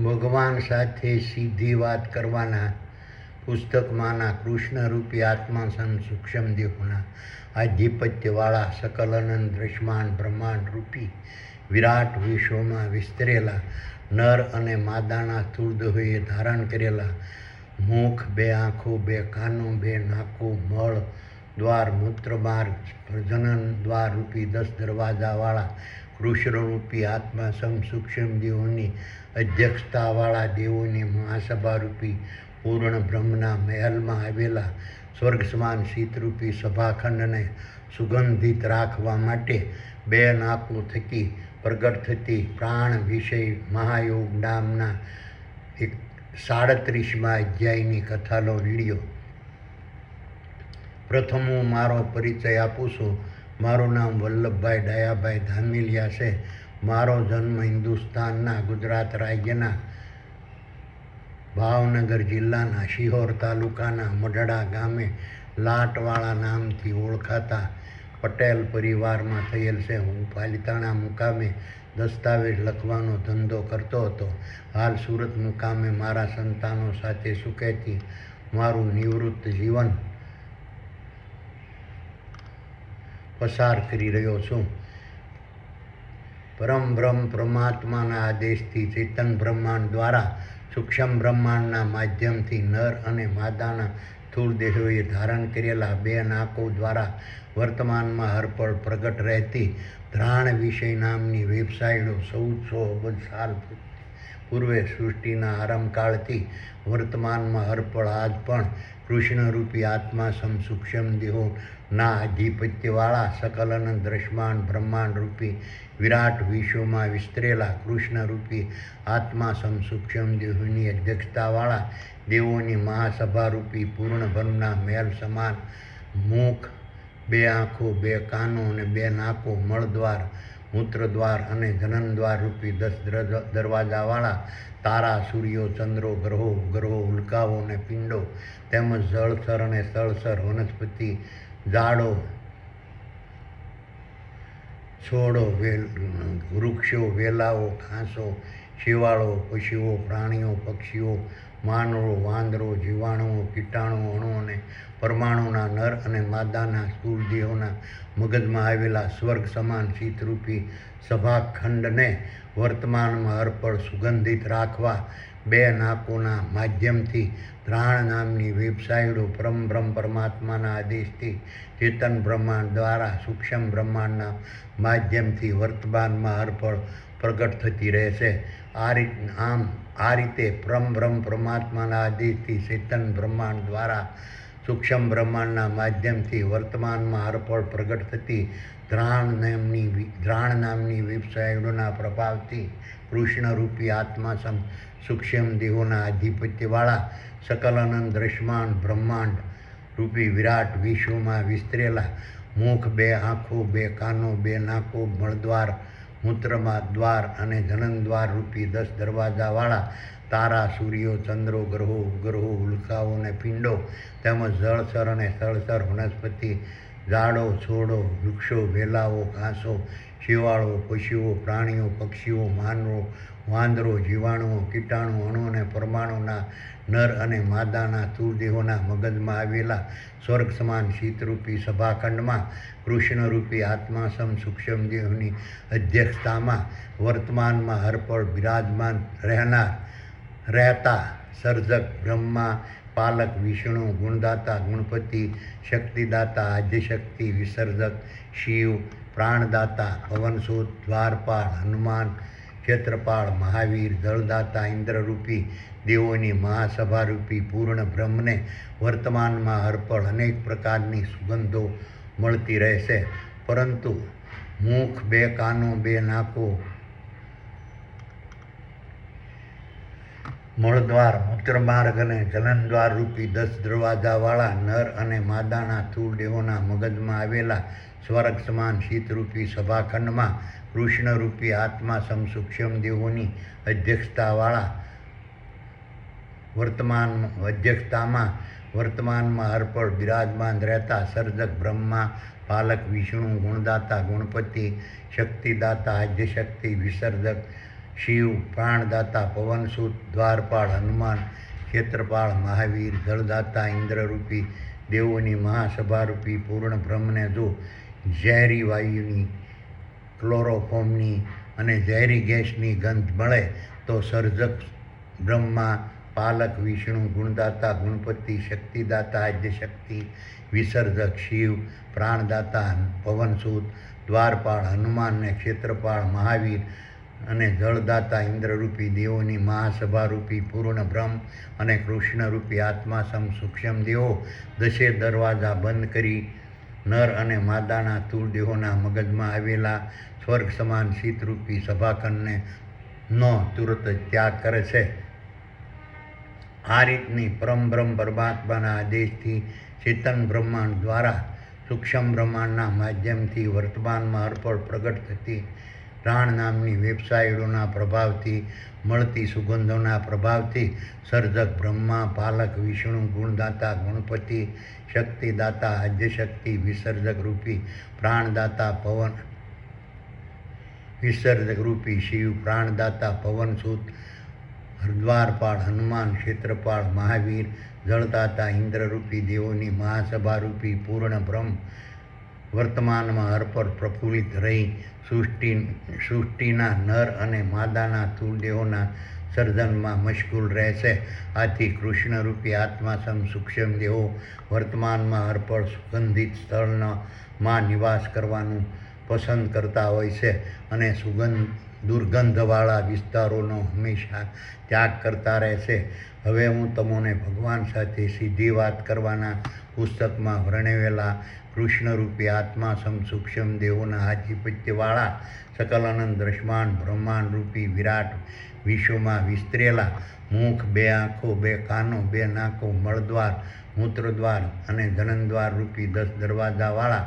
ભગવાન સાથે સીધી વાત કરવાના પુસ્તકમાંના કૃષ્ણરૂપી આત્મા સૂક્ષ્મ દેહોના આધિપત્યવાળા સકલ અનંત દ્રશ્યમાન બ્રહ્માંડ રૂપી વિરાટ વિશ્વમાં વિસ્તરેલા નર અને માદાના સ્થૂળ દેહોએ ધારણ કરેલા મુખ, બે આંખો, બે કાનો, બે નાકો, મળ દ્વાર, મૂત્ર માર્ગ, પ્રજનન દ્વાર રૂપી 10 દરવાજાવાળા કૃષ્ણરૂપી આત્મા સૂક્ષ્મ દેહોની અધ્યક્ષતાવાળા દેવોની મહાસભા રૂપી પૂર્ણ બ્રહ્મના મહેલમાં આવેલા સ્વર્ગ સમાન શીતરૂપી સભાખંડને સુગંધિત રાખવા માટે 2 નાકો થકી પ્રગટ થતી પ્રાણ વિષય મહાયોગ નામના 37મા અધ્યાયની કથાનો વિડીયો. પ્રથમ હું મારો પરિચય આપું છું. મારું નામ વલ્લભભાઈ ડાયાભાઈ ધામીલિયા છે. મારો જન્મ હિન્દુસ્તાનના ગુજરાત રાજ્યના ભાવનગર જિલ્લાના શિહોર તાલુકાના મઢડા ગામે લાટવાળા નામથી ઓળખાતા પટેલ પરિવારમાં થયેલ છે. હું પાલિતાણા મુકામે દસ્તાવેજ લખવાનો ધંધો કરતો હતો. હાલ સુરત મુકામે મારા સંતાનો સાથે સુખેથી મારું નિવૃત્ત જીવન પસાર કરી રહ્યો છું. પરમ બ્રહ્મ પરમાત્માના આદેશથી ચેતન બ્રહ્માંડ દ્વારા સૂક્ષ્મ બ્રહ્માંડના માધ્યમથી નર અને માદાના સ્થૂળ દેહોએ ધારણ કરેલા 2 નાકો દ્વારા વર્તમાનમાં હરપળ પ્રગટ રહેતી ધ્રાણ વિષય નામની વેબસાઇટો 1400 અબજ સાલ પૂર્વે સૃષ્ટિના આરંભકાળથી વર્તમાનમાં હરપળ આજ પણ કૃષ્ણરૂપી આત્મા સૂક્ષ્મ દેહોના આધિપત્યવાળા સકલ અનંત દ્રશ્યમાન બ્રહ્માંડ રૂપી વિરાટ વિશ્વમાં વિસ્તરેલા કૃષ્ણરૂપી આત્મા સૂક્ષ્મ દેહોની અધ્યક્ષતાવાળા દેવોની મહાસભા રૂપી પૂર્ણ બ્રહ્મના મહેલ સમાન મુખ, 2 આંખો, 2 કાનો અને 2 નાકો, મળદ્વાર, મૂત્રદ્વાર અને જનનદ્વાર રૂપી 10 દરવાજાવાળા તારા, સૂર્યો, ચંદ્રો, ગ્રહો, ઉલ્કાઓ અને પિંડો તેમજ જળચર અને સ્થળચર, વનસ્પતિ, ઝાડો, છોડો, વૃક્ષો, વેલાઓ, ઘાસો, શિવાળો, પશુઓ, પ્રાણીઓ, પક્ષીઓ, માનવો, વાંદરો, જીવાણુઓ, કીટાણુઓ, અણુ અને પરમાણુના નર અને માદાના સ્થૂળ દેહોના મગજમાં આવેલા સ્વર્ગ સમાન શીતરૂપી સભાખંડને વર્તમાનમાં હરપળ સુગંધિત રાખવા 2 નાકોના માધ્યમથી ધ્રાણ નામની વેબસાઇટો પરમ પરમાત્માના આદેશથી ચેતન બ્રહ્માંડ દ્વારા સૂક્ષ્મ બ્રહ્માંડના માધ્યમથી વર્તમાનમાં હરપળ પ્રગટ થતી રહેશે. આ રીતે પરમ પરમાત્માના આદેશથી ચેતન બ્રહ્માંડ દ્વારા સૂક્ષ્મ બ્રહ્માંડના માધ્યમથી વર્તમાનમાં હરપળ પ્રગટ થતી ધ્રાણ નામની વેબસાઇટોના પ્રભાવથી કૃષ્ણરૂપી આત્મા સૂક્ષ્મ દેહોના આધિપત્યવાળા સકલ અનંત દ્રશ્યમાન બ્રહ્માંડ રૂપી વિરાટ વિશ્વમાં વિસ્તરેલા મુખ, 2 આંખો, 2 કાનો, 2 નાકો, મળદ્વાર, મૂત્રમાં દ્વાર અને જનનદ્વાર રૂપી 10 દરવાજાવાળા તારા, સૂર્યો, ચંદ્રો, ગ્રહો, ઉલ્કાઓ અને પિંડો તેમજ જળચર અને સ્થળચર, વનસ્પતિ, ઝાડો, છોડો, વૃક્ષો, વેલાઓ, ઘાસો, શિવાળો, પશુઓ, પ્રાણીઓ, પક્ષીઓ, માનવો, વાંદરો, જીવાણુઓ, કીટાણુ, અણુ અને પરમાણુના નર અને માદાના સ્થૂળ દેહોના મગજમાં આવેલા સ્વર્ગ સમાન શીતરૂપી સભાખંડમાં કૃષ્ણરૂપી આત્મા સૂક્ષ્મ દેહોની અધ્યક્ષતામાં વર્તમાનમાં હરપળ બિરાજમાન રહેતા સર્જક બ્રહ્મા, પાલક વિષ્ણુ, ગુણદાતા ગણપતિ, શક્તિદાતા આદ્યશક્તિ, વિસર્જક શિવ, પ્રાણદાતા પવનસુત, દ્વારપાળ હનુમાન, ક્ષેત્રપાળ મહાવીર, જળદાતા ઇન્દ્રરૂપી દેવોની મહાસભારૂપી પૂર્ણ બ્રહ્મને વર્તમાનમાં હરપળ અનેક પ્રકારની સુગંધો મળતી રહેશે. પરંતુ મુખ, 2 કાનો, 2 નાકો, મળદ્વાર, મૂત્રમાર્ગ અને જનનદ્વાર રૂપી 10 દરવાજાવાળા નર અને માદાના સ્થૂળ દેહોના મગજમાં આવેલા સ્વર્ગ સમાન શીતરૂપી સભાખંડમાં કૃષ્ણરૂપી આત્મા સૂક્ષ્મ દેહોની અધ્યક્ષતામાં વર્તમાનમાં હરપળ બિરાજમાન રહેતા સર્જક બ્રહ્મા, પાલક વિષ્ણુ, ગુણદાતા ગણપતિ, શક્તિદાતા આદ્યશક્તિ, વિસર્જક શિવ પ્રાણદાતા પવનસુત દ્વારપાળ હનુમાન ક્ષેત્રપાળ મહાવીર જળદાતા ઇન્દ્રરૂપી દેવોની મહાસભારૂપી પૂર્ણ બ્રહ્મને જો ઝેરી વાયુની ક્લોરોફોર્મની અને ઝેરી ગેસની ગંધ મળે તો સર્જક બ્રહ્મા પાલક વિષ્ણુ ગુણદાતા ગુણપતિ શક્તિદાતા આદ્યશક્તિ વિસર્જક શિવ પ્રાણદાતા પવનસુત દ્વારપાળ હનુમાનને ક્ષેત્રપાળ મહાવીર અને જળદાતા ઇન્દ્રરૂપી દેવોની મહાસભારૂપી પૂર્ણ બ્રહ્મ અને કૃષ્ણરૂપી આત્મા સૂક્ષ્મ દેવો દશે દરવાજા બંધ કરી નર અને માદાના તુર્દેહોના મગજમાં આવેલા સ્વર્ગ સમાન શીતરૂપી સભાખંડને નો તુરત ત્યાગ કરે છે. આ રીતની પરમબ્રહ્મ પરમાત્માના આદેશથી ચેતન બ્રહ્માંડ દ્વારા સૂક્ષ્મ બ્રહ્માંડના માધ્યમથી વર્તમાનમાં અર્પણ પ્રગટ થતી પ્રાણ નામની વેબસાઇટોના પ્રભાવથી મળતી સુગંધોના પ્રભાવથી સર્જક બ્રહ્મા પાલક વિષ્ણુ ગુણદાતા ગુણપતિ શક્તિદાતા આદ્યશક્તિ વિસર્જક રૂપી પ્રાણદાતા પવન વિસર્જક રૂપી શિવ પ્રાણદાતા પવનસુત દ્વારપાળ હનુમાન ક્ષેત્રપાળ મહાવીર જળદાતા ઇન્દ્રરૂપી દેવોની મહાસભારૂપી પૂર્ણ બ્રહ્મ વર્તમાનમાં અર્પણ પ્રફુલ્લિત રહી સૃષ્ટિના નર અને માદાના સ્થૂળદેહોના સર્જનમાં મશગુલ રહેશે. આથી કૃષ્ણરૂપી આત્મા સૂક્ષ્મ દેહો વર્તમાનમાં અર્પણ સુગંધિત સ્થળમાં નિવાસ કરવાનું પસંદ કરતા હોય છે અને દુર્ગંધવાળા વિસ્તારોનો હંમેશા ત્યાગ કરતા રહેશે. હવે હું તમને ભગવાન સાથે સીધી વાત કરવાના પુસ્તકમાં વર્ણવેલા કૃષ્ણરૂપી આત્મા સૂક્ષ્મ દેવોના આધિપત્યવાળા સકલ અનંત દ્રશ્યમાન બ્રહ્માંડરૂપી વિરાટ વિશ્વમાં વિસ્તરેલા મુખ, બે આંખો, બે કાનો, બે નાકો, મળદ્વાર, મૂત્રદ્વાર અને જનનદ્વાર રૂપી 10 દરવાજાવાળા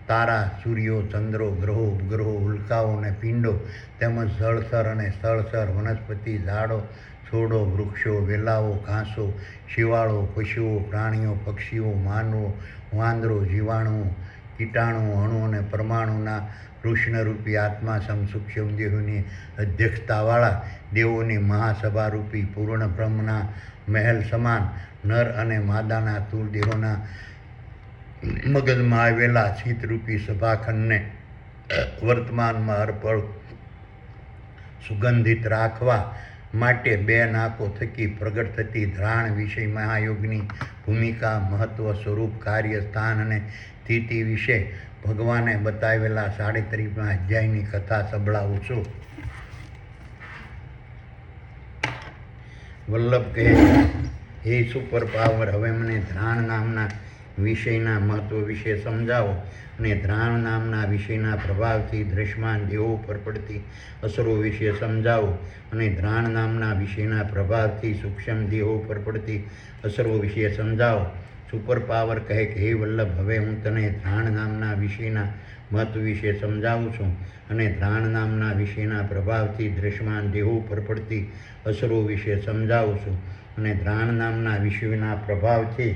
તારા, સૂર્યો, ચંદ્રો, ગ્રહો, ઉપગ્રહો, ઉલ્કાઓ અને પિંડો તેમજ જળચર અને સ્થળચર, વનસ્પતિ, ઝાડો, છોડો, વૃક્ષો, વેલાઓ, ઘાસો, શિવાળો, પશુઓ, પ્રાણીઓ, પક્ષીઓ, માનવો, વાંદરો, જીવાણુઓ, કીટાણુઓ, અણુ અને પરમાણુના કૃષ્ણરૂપી આત્મા સૂક્ષ્મ દેહોની અધ્યક્ષતાવાળા દેવોની મહાસભારૂપી પૂર્ણ બ્રહ્મના મહેલ સમાન નર અને માદાના તુર્દેહોના મગજમાં આવેલા શીતરૂપી સભાખંડને વર્તમાનમાં અર્પણ સુગંધિત રાખવા માટે 2 નાકો થકી પ્રગટ થતી ધ્રાણ વિષય મહાયોગની ભૂમિકા, મહત્વ, સ્વરૂપ, કાર્ય, સ્થાન અને સ્થિતિ વિશે ભગવાને બતાવેલા 33મા અધ્યાયની કથા સંભળાવું છું. વલ્લભ કહે, હે સુપર પાવર, હવે મને ધ્રાણ નામના વિષયના મહત્વ વિશે સમજાવો અને ધ્રાણ નામના વિષયના પ્રભાવથી દ્રશ્યમાન દેહો પર પડતી અસરો વિશે સમજાવો અને ધ્રાણ નામના વિષયના પ્રભાવથી સૂક્ષ્મ દેહો પર પડતી અસરો વિશે સમજાવો. સુપર પાવર કહે કે હે વલ્લભ, હવે હું તને ધ્રાણ નામના વિષયના મહત્વ વિશે સમજાવું છું અને ધ્રાણ નામના વિષયના પ્રભાવથી દ્રશ્યમાન દેહો પર પડતી અસરો વિશે સમજાવું છું અને ધ્રાણ નામના વિષયના પ્રભાવથી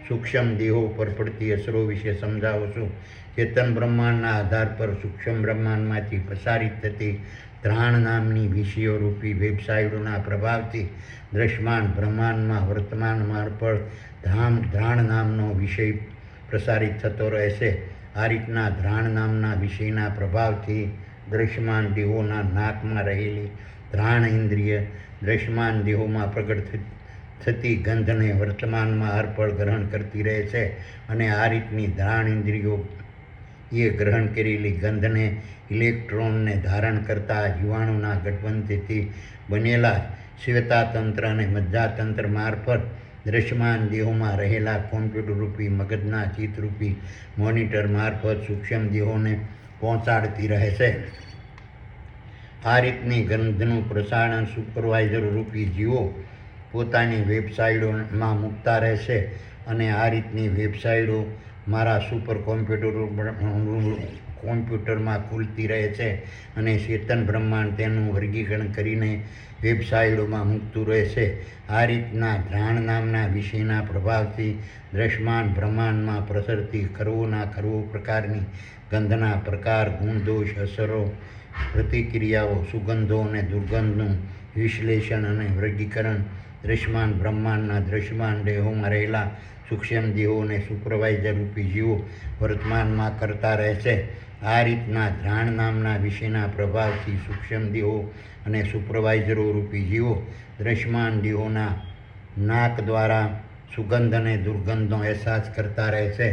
સૂક્ષ્મ દેહો પર પડતી અસરો વિશે સમજાવું છું. ચેતન બ્રહ્માંડના આધાર પર સૂક્ષ્મ બ્રહ્માંડમાંથી પ્રસારિત થતી ધ્રાણ નામની વિષયો રૂપી વેબસાઇટોના પ્રભાવથી દ્રશ્યમાન બ્રહ્માંડમાં વર્તમાનમાં પણ ધ્રાણ નામનો વિષય પ્રસારિત થતો રહેશે. આ રીતના ધ્રાણ નામના વિષયના પ્રભાવથી દ્રશ્યમાન દેહોના નાકમાં રહેલી ધ્રાણ ઇન્દ્રિય દ્રશ્યમાન દેહોમાં પ્રગટ થતી ગંધને વર્તમાનમાં અર્પણ ગ્રહણ કરતી રહે છે અને આ રીતની ધ્રાણ ઇન્દ્રિયો એ ગ્રહણ કરેલી ગંધને ઇલેક્ટ્રોનને ધારણ કરતા જીવાણુના ગઠબંધનથી બનેલા શ્વેતાતંત્ર અને મજ્જાતંત્ર મારફત દ્રશ્યમાન દેહોમાં રહેલા કોમ્પ્યુટર રૂપી મગજના ચિત્તરૂપી મોનિટર મારફત સૂક્ષ્મ દેહોને પહોંચાડતી રહે છે. આ રીતની ગંધનું પ્રસારણ સુપરવાઇઝર રૂપી જીવો પોતાની વેબસાઇટોમાં મૂકતા રહેશે અને આ રીતની વેબસાઇટો મારા સુપર કોમ્પ્યુટરમાં ખુલતી રહે છે અને ચેતન બ્રહ્માંડ તેનું વર્ગીકરણ કરીને વેબસાઇટોમાં મૂકતું રહેશે. આ રીતના ધ્રાણ નામના વિષયના પ્રભાવથી દ્રશ્યમાન બ્રહ્માંડમાં પ્રસરતી ખરવો પ્રકારની ગંધના પ્રકાર, ગુણ, દોષ, અસરો પ્રતિક્રિયાઓ, સુગંધો અને દુર્ગંધનું વિશ્લેષણ અને વર્ગીકરણ દૃશ્યમાન બ્રહ્માંડના દૃશ્યમાન દેહોમાં રહેલા સૂક્ષ્મ દેહો અને સુપરવાઇઝર રૂપી જીવો વર્તમાનમાં કરતા રહેશે. આ રીતના ધ્રાણ નામના વિષયના પ્રભાવથી સૂક્ષ્મ દેહો અને સુપરવાઇઝરો રૂપી જીવો દૃશ્યમાન દેહોના નાક દ્વારા સુગંધ અને દુર્ગંધનો અહેસાસ કરતા રહેશે.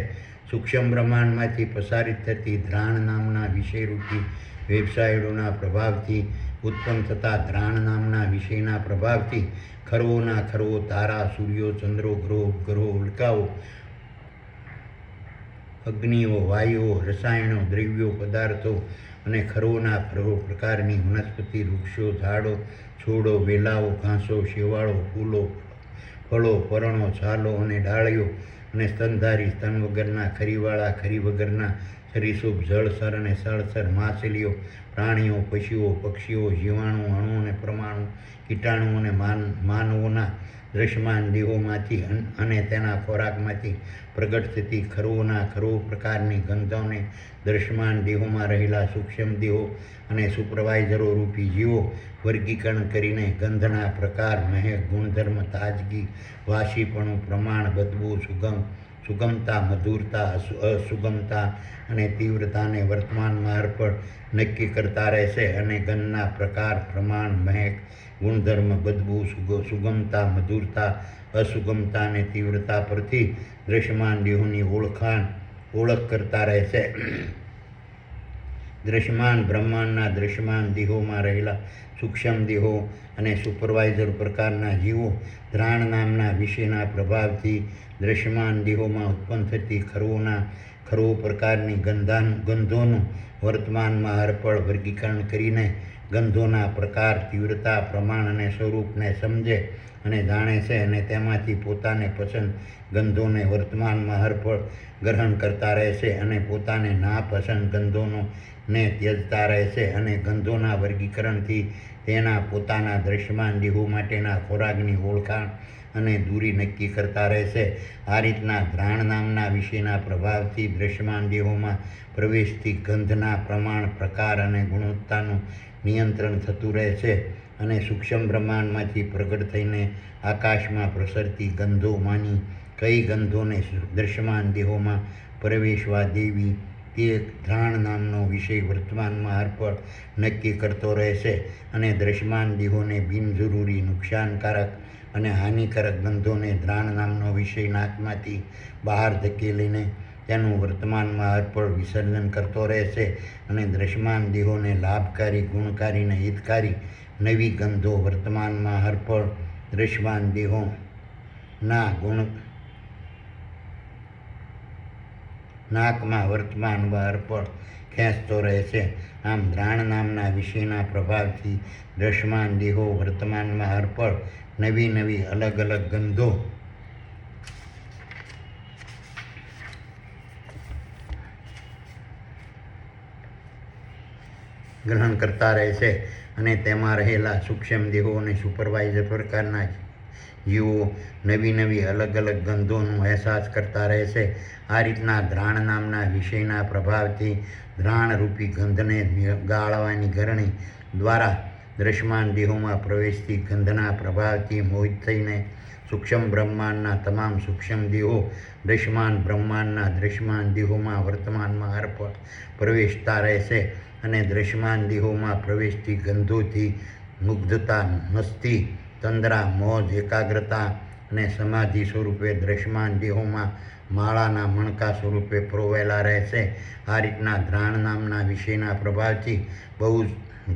સૂક્ષ્મ બ્રહ્માંડમાંથી પ્રસારિત થતી ધ્રાણ નામના વિષયરૂપી વેબસાઇટોના પ્રભાવથી ઉત્પન્ન થતા ધ્રાણ નામના વિષયના પ્રભાવથી ખરવોના ખરવો તારા, સૂર્યો, ચંદ્રો, ગ્રહો, ઉપગ્રહો, ઉલ્કાઓ, અગ્નિઓ, વાયુઓ, રસાયણો, દ્રવ્યો, પદાર્થો અને ખરવોના ખરવો પ્રકારની વનસ્પતિ, વૃક્ષો, ઝાડો, છોડો, વેલાઓ, ઘાસો, શેવાળો, ફૂલો, ફળો, પર્ણો, છાલો અને ડાળીઓ અને સ્તનધારી, સ્તન વગરના, ખરીવાળા, ખરી વગરના, સરીસૃપ, જળસર અને સળસર, માછલીઓ, પ્રાણીઓ, પશુઓ, પક્ષીઓ, જીવાણુ, અણુ અને પરમાણુ, કીટાણુ અને માનવોના દૃશ્યમાન દેહોમાંથી અને તેના ખોરાકમાંથી પ્રગટ થતી ખરવોના ખરવો પ્રકારની ગંધોને દૃશ્યમાન દેહોમાં રહેલા સૂક્ષ્મ દેહો અને સુપરવાઇઝરો રૂપી જીવો વર્ગીકરણ કરીને ગંધના પ્રકાર, મહેક, ગુણધર્મ, તાજગી, વાસીપણું, પ્રમાણ, બદબૂ, સુગમતા, મધુરતા, અસુગમતા અને તીવ્રતાને વર્તમાનમાં અર્પણ નક્કી કરતા રહેશે. અને ગંધના પ્રકાર, પ્રમાણ, મહેક, ગુણધર્મ, બદબૂ, સુગમતા, મધુરતા, અસુગમતા અને તીવ્રતા પરથી દૃશ્યમાન દેહોની ઓળખ કરતા રહેશે. દૃશ્યમાન બ્રહ્માંડના દૃશ્યમાન દેહોમાં રહેલા સૂક્ષ્મ દેહો અને સુપરવાઇઝર પ્રકારના જીવો ધ્રાણ નામના વિષયના પ્રભાવથી દૃશ્યમાન દેહોમાં ઉત્પન્ન થતી ખરવો પ્રકારની ગંધોનું વર્તમાનમાં અર્પણ વર્ગીકરણ કરીને ગંધોના પ્રકાર, તીવ્રતા, પ્રમાણ અને સ્વરૂપને સમજે અને જાણે છે અને તેમાંથી પોતાને પસંદ ગંધોને વર્તમાનમાં અર્પણ ગ્રહણ કરતા રહેશે અને પોતાને નાપસંદ ગંધોને ત્યજતા રહેશે. અને ગંધોના વર્ગીકરણથી તેના પોતાના દૃશ્યમાન દેહો માટેના ખોરાકની ઓળખાણ અને દૂરી નક્કી કરતા રહેશે. આ રીતના ધ્રાણ નામના વિષયના પ્રભાવથી દૃશ્યમાન દેહોમાં પ્રવેશથી ગંધના પ્રમાણ, પ્રકાર અને ગુણવત્તાનું નિયંત્રણ થતું રહેશે. અને સૂક્ષ્મ બ્રહ્માંડમાંથી પ્રગટ થઈને આકાશમાં પ્રસરતી ગંધોમાંની કઈ ગંધોને દૃશ્યમાન દેહોમાં પ્રવેશવા દેવી તે ધ્રાણ નામનો વિષય વર્તમાનમાં અર્પણ નક્કી કરતો રહેશે. અને દૃશ્યમાન દેહોને બિનજરૂરી, નુકસાનકારક અને હાનિકારક ગંધોને ધ્રાણ નામનો વિષય નાકમાંથી બહાર ધકેલીને તેનું વર્તમાનમાં અર્પણ વિસર્જન કરતો રહેશે. અને દૃશ્યમાન દેહોને લાભકારી, ગુણકારી અને હિતકારી નવી ગંધો વર્તમાનમાં અર્પણ દૃશ્યમાન દેહોના નાકમાં વર્તમાનમાં અર્પણ ખેંચતો રહેશે. આમ ધ્રાણ નામના વિષયના પ્રભાવથી દૃશ્યમાન દેહો વર્તમાનમાં અર્પણ નવી અલગ અલગ ગંધો ગ્રહણ કરતા રહેશે. અને તેમાં રહેલા સૂક્ષ્મ દેહો અને સુપરવાઇઝર પ્રકારના જીવો નવી અલગ અલગ ગંધોનો અહેસાસ કરતા રહેશે. આ રીતના ધ્રાણ નામના વિષયના પ્રભાવથી ધ્રાણરૂપી ગંધને ગાળવાની ગરણી દ્વારા દૃશ્યમાન દેહોમાં પ્રવેશતી ગંધના પ્રભાવથી મોહિત થઈને સૂક્ષ્મ બ્રહ્માંડના તમામ સૂક્ષ્મ દેહો દૃશ્યમાન બ્રહ્માંડના દૃશ્યમાન દેહોમાં વર્તમાનમાં અર્પણ પ્રવેશતા રહેશે. અને દૃશ્યમાન દેહોમાં પ્રવેશતી ગંધોથી મુગ્ધતા, મસ્તી, તંદ્રા, મોજ, એકાગ્રતા અને સમાધિ સ્વરૂપે દૃશ્યમાન દેહોમાં માળાના મણકા સ્વરૂપે પરોવાયેલા રહેશે. આ રીતના ધ્રાણ નામના વિષયના પ્રભાવથી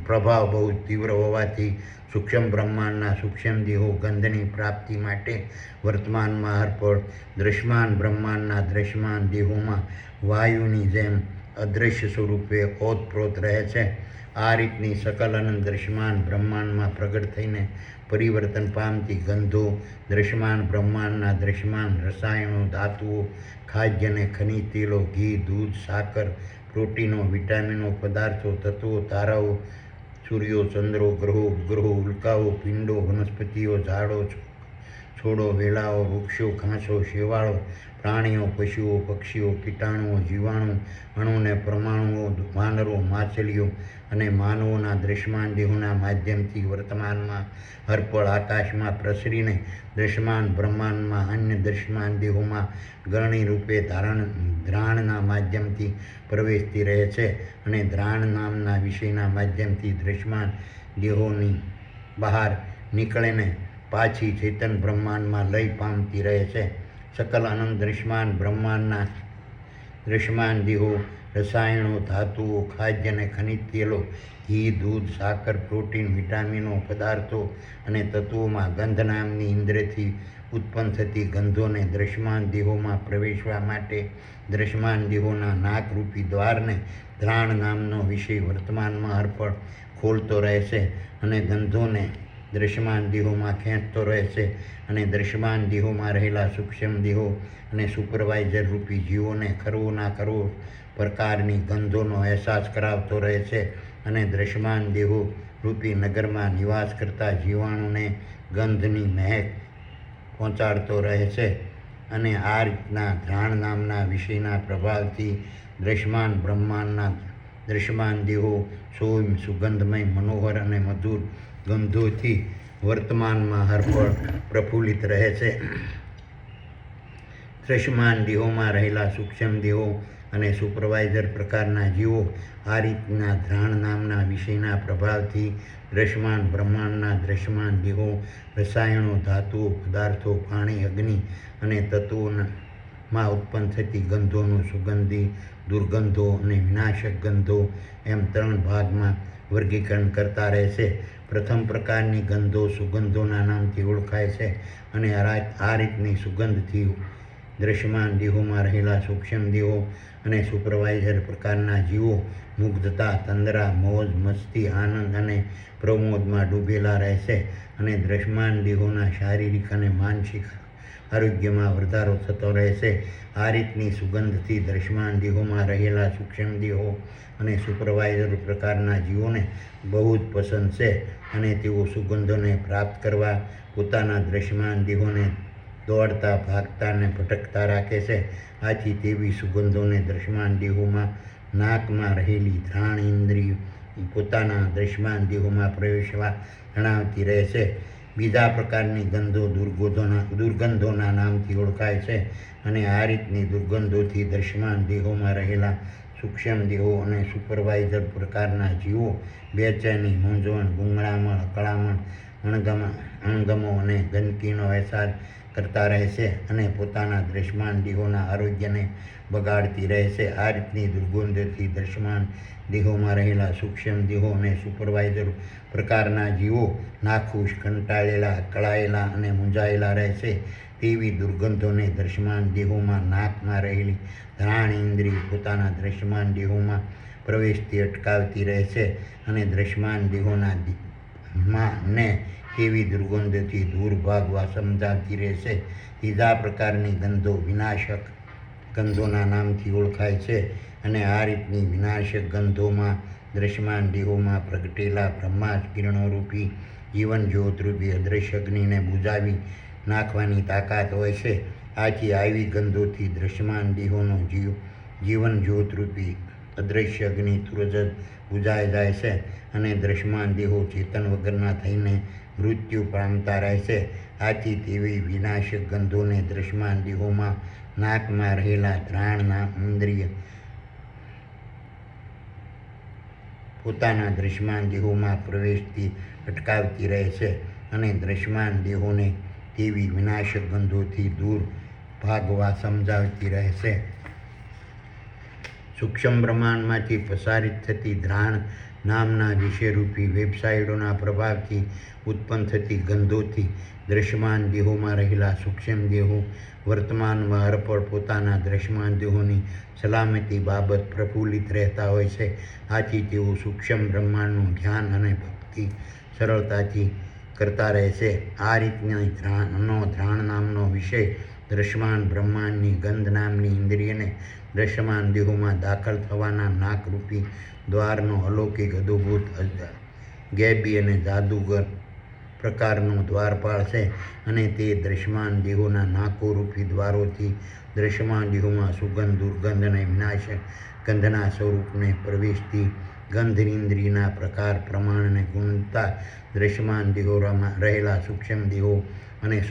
પ્રભાવ બહુ તીવ્ર હોવાથી સૂક્ષ્મ બ્રહ્માંડના સૂક્ષ્મ દેહો ગંધની પ્રાપ્તિ માટે વર્તમાનમાં અર્પણ દૃશ્યમાન બ્રહ્માંડના દૃશ્યમાન દેહોમાં વાયુની જેમ અદૃશ્ય સ્વરૂપે ઓતપ્રોત રહે છે. આ રીતની સકલ અનંત દૃશ્યમાન બ્રહ્માંડમાં પ્રગટ થઈને પરિવર્તન પામતી ગંધો દૃશ્યમાન બ્રહ્માંડના દૃશ્યમાન રસાયણો, ધાતુઓ, ખાદ્ય અને ખનિજ તેલો, ઘી, દૂધ, સાકર, પ્રોટીનો, વિટામિનો, પદાર્થો, તત્વો, તારાઓ, સૂર્યો, ચંદ્રો, ગ્રહો, ઉપગ્રહો, ઉલ્કાઓ, પિંડો, વનસ્પતિઓ, ઝાડો, છોડો, વેલાઓ, વૃક્ષો, ઘાસો, શેવાળો, પ્રાણીઓ, પશુઓ, પક્ષીઓ, કીટાણુઓ, જીવાણુ, અણુ અને પરમાણુઓ, વાનરો, માછલીઓ અને માનવોના દૃશ્યમાન દેહોના માધ્યમથી વર્તમાનમાં હરપળ આકાશમાં પ્રસરીને દૃશ્યમાન બ્રહ્માંડમાં અન્ય દૃશ્યમાન દેહોમાં ગરણી રૂપે ધ્રાણના માધ્યમથી પ્રવેશતી રહે છે અને ધ્રાણ નામના વિષયના માધ્યમથી દૃશ્યમાન દેહોની બહાર નીકળીને પાછી ચેતન બ્રહ્માંડમાં લય પામતી રહે છે. સકલ અનંત દૃશ્યમાન બ્રહ્માંડના દૃશ્યમાન દેહો રસાયણો, ધાતુઓ, ખાદ્ય અને ખનિજ તેલો, ઘી, દૂધ, સાકર, પ્રોટીન, વિટામિનો, પદાર્થો અને તત્વોમાં ગંધ નામની ઇન્દ્રિયથી ઉત્પન્ન થતી ગંધોને દૃશ્યમાન દેહોમાં પ્રવેશવા માટે દૃશ્યમાન દેહોના નાકરૂપી દ્વારને ધ્રાણ નામનો વિષય વર્તમાનમાં હરપળ ખોલતો રહે છે અને ગંધોને દૃશ્યમાન દેહોમાં ખેંચતો રહે છે અને દૃશ્યમાન દેહોમાં રહેલા સૂક્ષ્મ દેહો અને સુપરવાઇઝર રૂપી જીવોને ખરવોના ખરવો પ્રકારની ગંધોનો અહેસાસ કરાવતો રહે છે અને દૃશ્યમાન દેહો રૂપી નગરમાં નિવાસ કરતા જીવાણુને ગંધની મહેક પહોંચાડતો રહે છે અને આ રીતના ધ્રાણ નામના વિષયના પ્રભાવથી દૃશ્યમાન બ્રહ્માંડના દૃશ્યમાન દેહો સૌમ્ય, સુગંધમય, મનોહર અને મધુર ગંધોથી વર્તમાનમાં હરપળ પ્રફુલ્લિત રહે છે. દૃશ્યમાન દેહોમાં રહેલા સૂક્ષ્મ દેહો અને સુપરવાઇઝર પ્રકારના જીવો આ રીતના ધ્રાણ નામના વિષયના પ્રભાવથી દૃશ્યમાન બ્રહ્માંડના દૃશ્યમાન દેહો રસાયણો, ધાતુઓ, પદાર્થો, પાણી, અગ્નિ અને તત્વોમાં ઉત્પન્ન થતી ગંધોનું સુગંધી, દુર્ગંધો અને વિનાશક ગંધો એમ 3 ભાગમાં વર્ગીકરણ કરતા રહે છે. પ્રથમ પ્રકારની ગંધો સુગંધોના નામથી ઓળખાય છે અને આ રીતની સુગંધથી દૃશ્યમાન દેહોમાં રહેલા સૂક્ષ્મ દેહો અને સુપરવાઇઝર પ્રકારના જીવો મુગ્ધતા, તંદ્રા, મોજ, મસ્તી, આનંદ અને પ્રમોદમાં ડૂબેલા રહે છે અને દૃશ્યમાન દેહોના શારીરિક અને માનસિક આરોગ્યમાં વધારો થતો રહે છે. આ રીતની સુગંધથી દૃશ્યમાન દેહોમાં રહેલા સૂક્ષ્મ દેહો અને સુપરવાઇઝર પ્રકારના જીવોને બહુ જ પસંદ છે અને તેઓ સુગંધોને પ્રાપ્ત કરવા પોતાના દૃશ્યમાન દેહોને દોડતા, ભાગતા અને ભટકતા રાખે છે. આથી તેવી સુગંધોને દૃશ્યમાન દેહોમાં નાકમાં રહેલી ઘ્રાણ ઇન્દ્રિય પોતાના દૃશ્યમાન દેહોમાં પ્રવેશવા જણાવતી રહે છે. બીજા પ્રકારની ગંધો દુર્ગંધોના નામથી ઓળખાય છે અને આ રીતની દુર્ગંધોથી દૃશ્યમાન દેહોમાં રહેલા સૂક્ષ્મ દેહો અને સુપરવાઇઝર પ્રકારના જીવો બેચેની, મૂંઝવણ, ગૂંગળામણ, અકળામણ, અણગમો અને ગંદકીનો અહેસાસ કરતા રહે છે અને પોતાના દૃશ્યમાન દેહોના આરોગ્યને બગાડતી રહે છે. આ રીતની દુર્ગંધોથી દૃશ્યમાન દેહોમાં રહેલા સૂક્ષ્મ દેહો અને સુપરવાઇઝર પ્રકારના જીવો નાખુશ, કંટાળેલા, અકળાયેલા અને મૂંઝાયેલા રહે છે. તેવી દુર્ગંધોને દૃશ્યમાન દેહોમાં નાકમાં રહેલી ઘ્રાણ ઇન્દ્રિય પોતાના દૃશ્યમાન દેહોમાં પ્રવેશથી અટકાવતી રહે છે અને દૃશ્યમાન દેહોના ને તેવી દુર્ગંધોથી દૂર ભાગવા સમજાવતી રહે છે. ત્રીજા પ્રકારની ગંધો વિનાશક ગંધોના નામથી ઓળખાય છે અને આ રીતની વિનાશક ગંધોમાં દૃશ્યમાન દેહોમાં પ્રગટેલા બ્રહ્માસ્ત્ર કિરણોરૂપી જીવન જ્યોતરૂપી અદૃશ્ય અગ્નિને બુઝાવી નાખવાની તાકાત હોય છે. આથી આવી ગંધોથી દૃશ્યમાન દેહોનો જીવન જ્યોતરૂપી અદૃશ્ય અગ્નિ તુરત જ બુઝાઈ જાય છે અને દૃશ્યમાન દેહો ચેતન વગરના થઈને મૃત્યુ પામતા રહે છે. આથી તેવી વિનાશક ગંધોને દૃશ્યમાન દેહોમાં નાકમાં રહેલા ઘ્રાણના ઇન્દ્રિય પોતાના દૃશ્યમાન દેહોમાં પ્રવેશથી અટકાવતી રહે છે અને દૃશ્યમાન દેહોને તેવી વિનાશક ગંધોથી દૂર ભાગવા સમજાવતી રહે છે. સૂક્ષ્મ બ્રહ્માંડમાંથી પ્રસારિત થતી ધ્રાણ નામના વિષયરૂપી વેબસાઇટોના પ્રભાવથી ઉત્પન્ન થતી ગંધોથી દૃશ્યમાન દેહોમાં રહેલા સૂક્ષ્મ દેહો વર્તમાનમાં હરપળ પોતાના દૃશ્યમાન દેહોની સલામતી બાબત પ્રફુલ્લિત રહેતા હોય છે. આથી તેઓ સૂક્ષ્મ બ્રહ્માંડનું ધ્યાન અને ભક્તિ સરળતાથી કરતા રહે છે. આ રીતની ધ્રાણ નામનો વિષય દૃશ્યમાન બ્રહ્માંડની ગંધ નામની ઇન્દ્રિયને દૃશ્યમાન દેહોમાં દાખલ થવાના નાકરૂપી દ્વારનો અલૌકિક, અદ્ભુત, ગેબી અને જાદુગર પ્રકારનું દ્વારપાળ છે અને તે દ્રશ્યમાન દેહોના નાકોરૂપી દ્વારોથી દ્રશ્યમાન દેહોમાં સુગંધ દુર્ગંધ અને વિનાશક ગંધના સ્વરૂપને પ્રવેશતી ગંધઇન્દ્રિયના પ્રકાર પ્રમાણ અને ગુણતા દ્રશ્યમાન દેહોમાં રહેલા સૂક્ષ્મ દેહો અને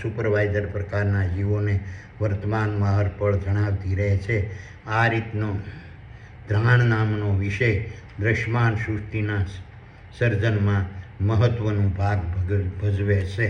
સુપરવાઇઝર પ્રકારના જીવોને વર્તમાનમાં હરપળ જણાવતી રહે છે. આ રીતનો ધ્રાણ નામનો વિષય દ્રશ્યમાન સૃષ્ટિના સર્જનમાં મહત્વનો ભાગ ભજવે છે.